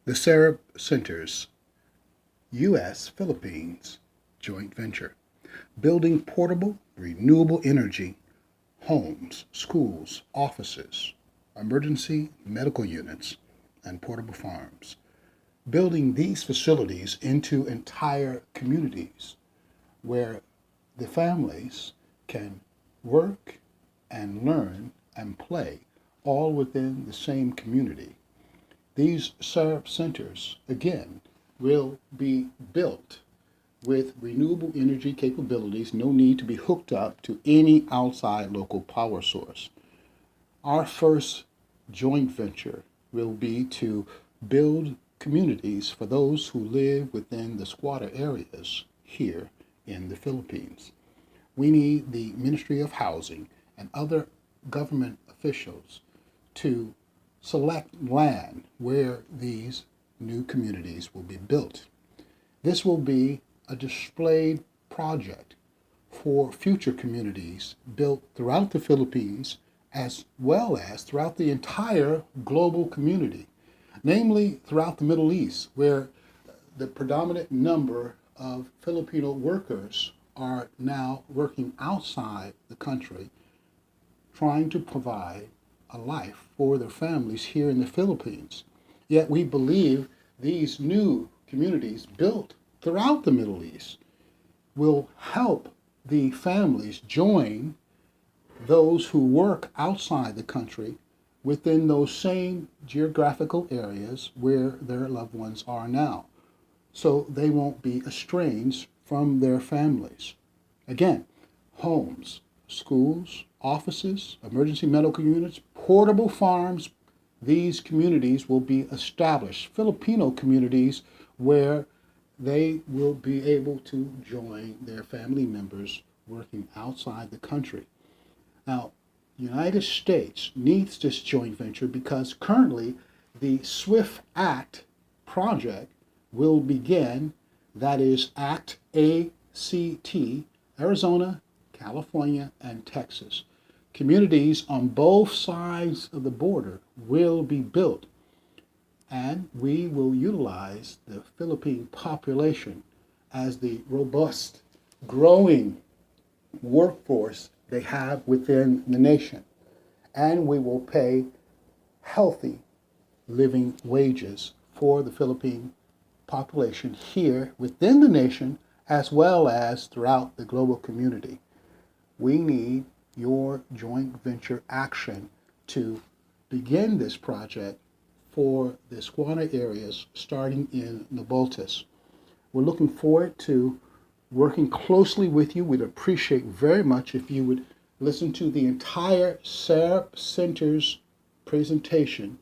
The Sarap Centers, U.S. Philippines joint venture, building portable renewable energy homes, schools, offices, emergency medical units, and portable farms. Building these facilities into entire communities where the families can work and learn and play all within the same community. These Sarap centers, again, will be built with renewable energy capabilities, no need to be hooked up to any outside local power source. Our first joint venture will be to build communities for those who live within the squatter areas here in the Philippines. We need the Ministry of Housing and other government officials to select land where these new communities will be built. This will be a displayed project for future communities built throughout the Philippines as well as throughout the entire global community, namely throughout the Middle East, where the predominant number of Filipino workers are now working outside the country, trying to provide a life for their families here in the Philippines. Yet we believe these new communities built throughout the Middle East will help the families join those who work outside the country within those same geographical areas where their loved ones are now, so they won't be estranged from their families. Again, homes, schools, offices, emergency medical units, portable farms, these communities will be established, Filipino communities where they will be able to join their family members working outside the country. Now, the United States needs this joint venture because currently the SWIFT Act project will begin, that is Act ACT, Arizona, California, and Texas. Communities on both sides of the border will be built, and we will utilize the Philippine population as the robust, growing workforce they have within the nation. And we will pay healthy living wages for the Philippine population here within the nation as well as throughout the global community. We need your joint venture action to begin this project for the squatter areas starting in Nabotas. We're looking forward to working closely with you. We'd appreciate very much if you would listen to the entire Sarap Centers presentation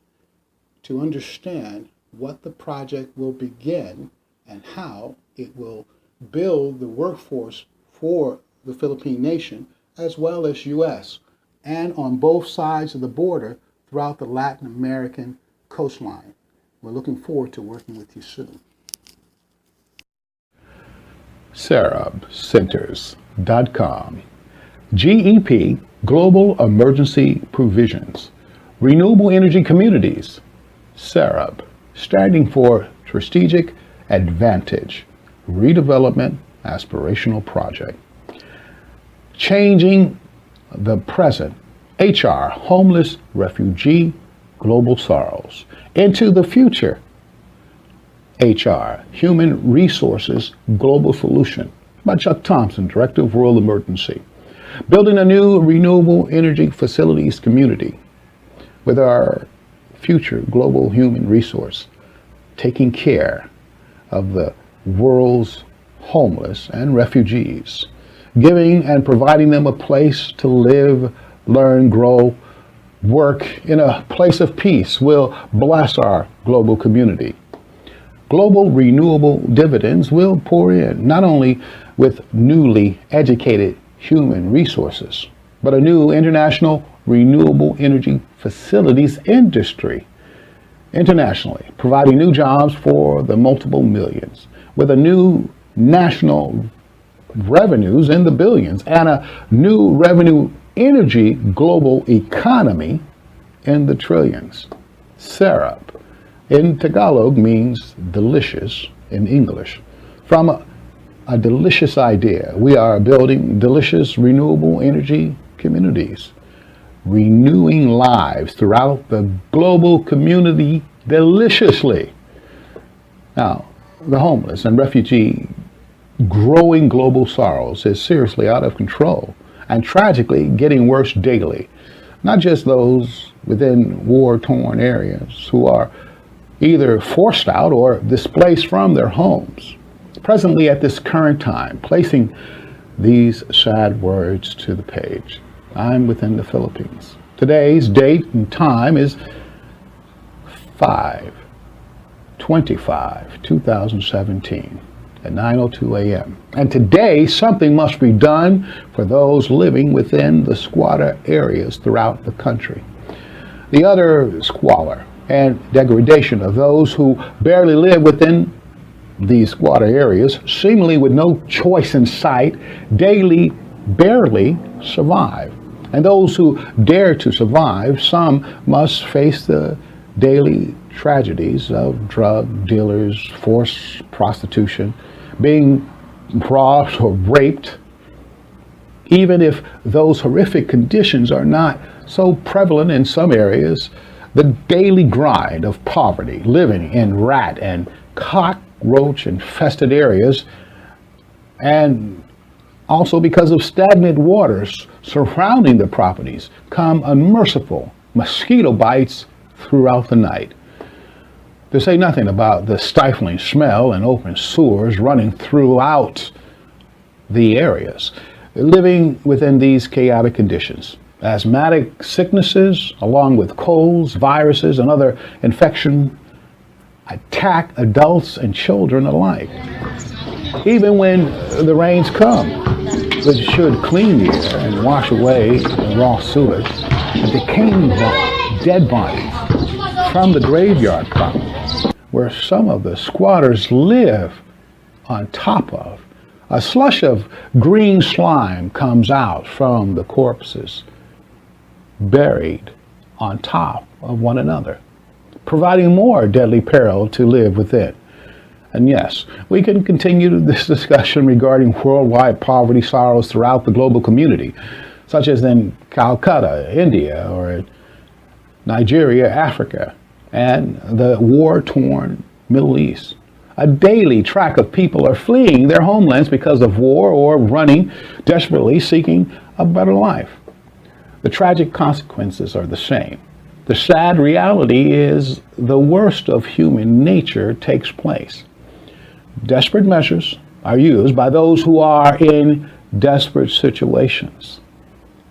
to understand what the project will begin and how it will build the workforce for the Philippine nation as well as U.S. and on both sides of the border throughout the Latin American coastline. We're looking forward to working with you soon. SarapCenters.com. GEP, Global Emergency Provisions. Renewable Energy Communities. SARAP, standing for Strategic Advantage, Redevelopment Aspirational Project. Changing the Present, HR, Homeless Refugee Global Sorrows, into the Future, HR, Human Resources Global Solution, by Chuck Thompson, Director of Rural Emergency. Building a new renewable energy facilities community with our future global human resource, taking care of the world's homeless and refugees, giving and providing them a place to live, learn, grow, work in a place of peace will bless our global community. Global renewable dividends will pour in, not only with newly educated human resources, but a new international renewable energy facilities industry internationally, providing new jobs for the multiple millions, with a new national revenues in the billions and a new revenue energy global economy in the trillions. Sarap in Tagalog means delicious in English. From a delicious idea, we are building delicious renewable energy communities, renewing lives throughout the global community deliciously. Now, the homeless and refugee growing global sorrows is seriously out of control and tragically getting worse daily. Not just those within war-torn areas who are either forced out or displaced from their homes. Presently at this current time, placing these sad words to the page. I'm within the Philippines. Today's date and time is 5/25/2017 at 9:02 a.m. And today, something must be done for those living within the squatter areas throughout the country. The utter squalor and degradation of those who barely live within these squatter areas, seemingly with no choice in sight, daily barely survive. And those who dare to survive, some must face the daily tragedies of drug dealers, forced prostitution, being robbed or raped. Even if those horrific conditions are not so prevalent in some areas, the daily grind of poverty, living in rat and cockroach infested areas, and also because of stagnant waters surrounding the properties, come unmerciful mosquito bites throughout the night. To say nothing about the stifling smell and open sewers running throughout the areas. Living within these chaotic conditions, asthmatic sicknesses, along with colds, viruses, and other infection, attack adults and children alike. Even when the rains come, which should clean the air and wash away the raw sewage, the decaying dead bodies from the graveyard plot, where some of the squatters live on top of, a slush of green slime comes out from the corpses, buried on top of one another, providing more deadly peril to live within. And yes, we can continue this discussion regarding worldwide poverty sorrows throughout the global community, such as in Calcutta, India, or Nigeria, Africa, and the war-torn Middle East. A daily track of people are fleeing their homelands because of war or running, desperately seeking a better life. The tragic consequences are the same. The sad reality is the worst of human nature takes place. Desperate measures are used by those who are in desperate situations.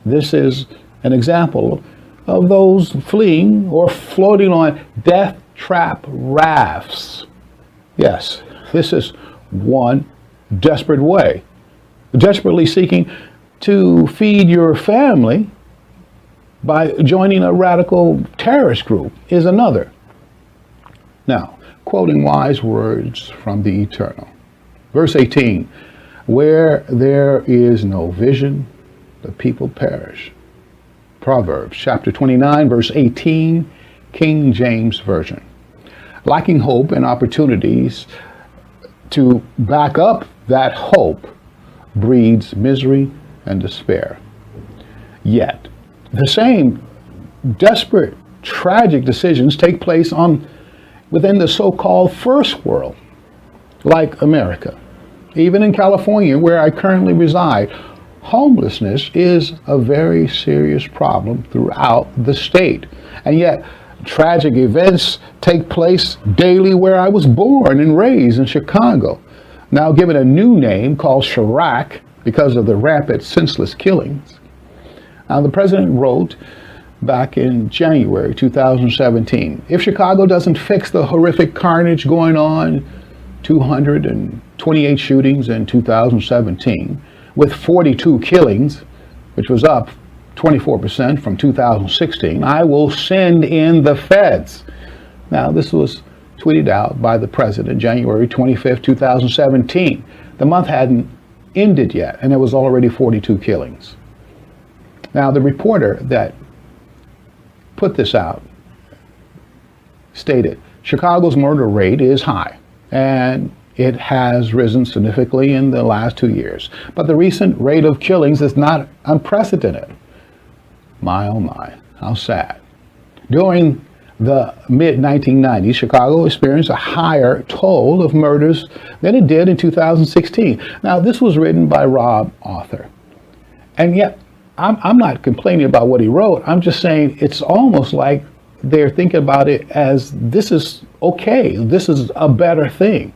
This is an example of those fleeing or floating on death trap rafts. Yes, this is one desperate way. Desperately seeking to feed your family by joining a radical terrorist group is another. Now, quoting wise words from the Eternal. Verse 18, where there is no vision, the people perish. Proverbs chapter 29, verse 18, King James Version. Lacking hope and opportunities to back up that hope breeds misery and despair. Yet, the same desperate, tragic decisions take place within the so-called first world, like America. Even in California, where I currently reside, homelessness is a very serious problem throughout the state. And yet, tragic events take place daily where I was born and raised in Chicago, now given a new name called Chirac because of the rampant, senseless killings. Now, the president wrote back in January 2017, if Chicago doesn't fix the horrific carnage going on, 228 shootings in 2017, with 42 killings, which was up 24% from 2016, I will send in the feds. Now, this was tweeted out by the president January 25th, 2017. The month hadn't ended yet, and there was already 42 killings. Now, the reporter that put this out stated, Chicago's murder rate is high, and it has risen significantly in the last 2 years. But the recent rate of killings is not unprecedented. My oh my, how sad. During the mid-1990s, Chicago experienced a higher toll of murders than it did in 2016. Now, this was written by Rob Arthur. And yet, I'm not complaining about what he wrote. I'm just saying it's almost like they're thinking about it as this is okay, this is a better thing,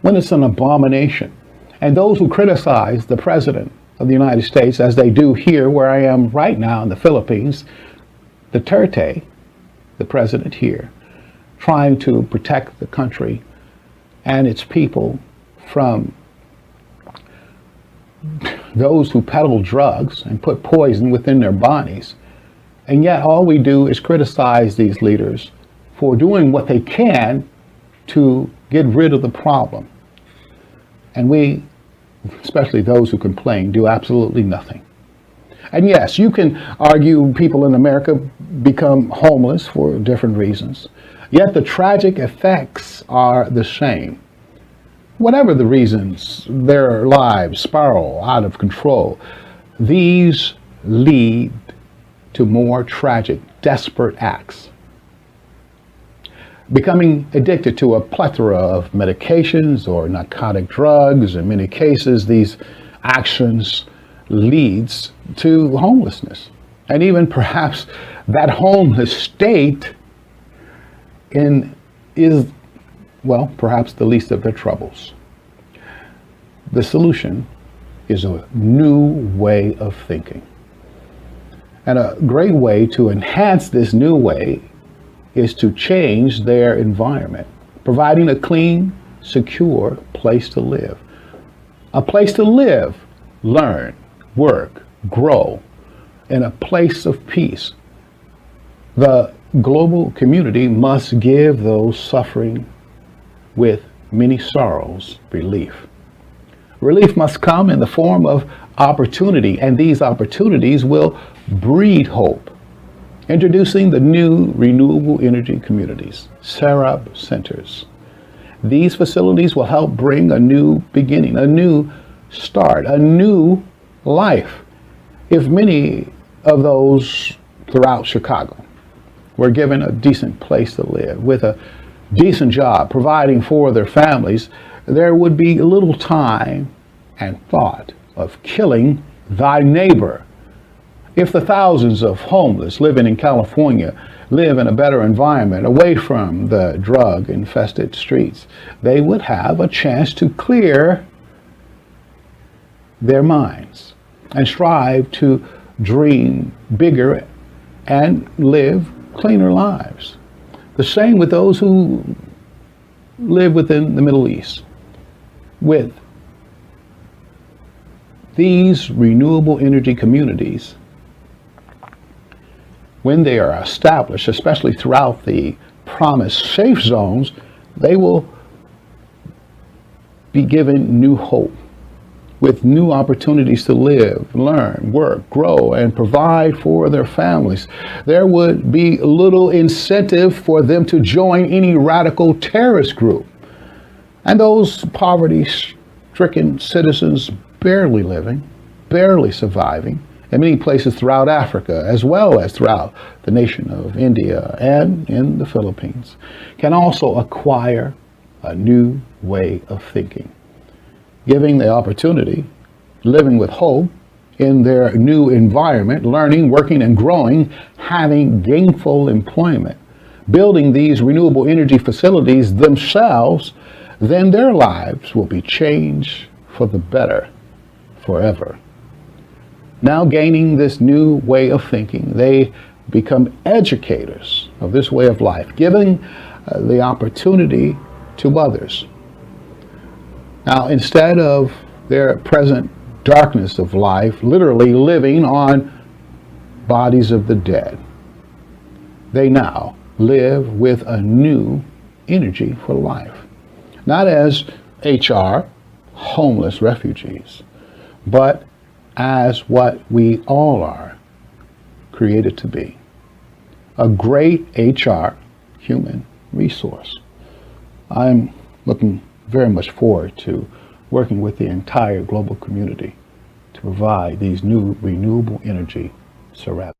when it's an abomination. And those who criticize the President of the United States, as they do here where I am right now in the Philippines, Duterte, the president here, trying to protect the country and its people from those who peddle drugs and put poison within their bodies. And yet all we do is criticize these leaders for doing what they can to get rid of the problem. And we, especially those who complain, do absolutely nothing. And yes, you can argue people in America become homeless for different reasons, yet the tragic effects are the same. Whatever the reasons, their lives spiral out of control. These lead to more tragic, desperate acts. Becoming addicted to a plethora of medications or narcotic drugs. In many cases, these actions leads to homelessness. And even perhaps that homeless state is, well, perhaps the least of their troubles. The solution is a new way of thinking. And a great way to enhance this new way is to change their environment, providing a clean, secure place to live. A place to live, learn, work, grow, in a place of peace. The global community must give those suffering with many sorrows relief. Relief must come in the form of opportunity, and these opportunities will breed hope. Introducing the new renewable energy communities, Sarap Centers. These facilities will help bring a new beginning, a new start, a new life. If many of those throughout Chicago were given a decent place to live with a decent job, providing for their families, there would be little time and thought of killing thy neighbor. If the thousands of homeless living in California live in a better environment away from the drug-infested streets, they would have a chance to clear their minds and strive to dream bigger and live cleaner lives. The same with those who live within the Middle East. With these renewable energy communities, when they are established, especially throughout the promised safe zones, they will be given new hope with new opportunities to live, learn, work, grow, and provide for their families. There would be little incentive for them to join any radical terrorist group. And those poverty-stricken citizens barely living, barely surviving, in many places throughout Africa, as well as throughout the nation of India and in the Philippines, can also acquire a new way of thinking, giving the opportunity, living with hope in their new environment, learning, working, and growing, having gainful employment, building these renewable energy facilities themselves, then their lives will be changed for the better forever. Now gaining this new way of thinking, they become educators of this way of life, giving the opportunity to others. Now, instead of their present darkness of life, literally living on bodies of the dead, they now live with a new energy for life. Not as HR, homeless refugees, but as what we all are created to be. A great HR, human resource. I'm looking very much forward to working with the entire global community to provide these new renewable energy Sarap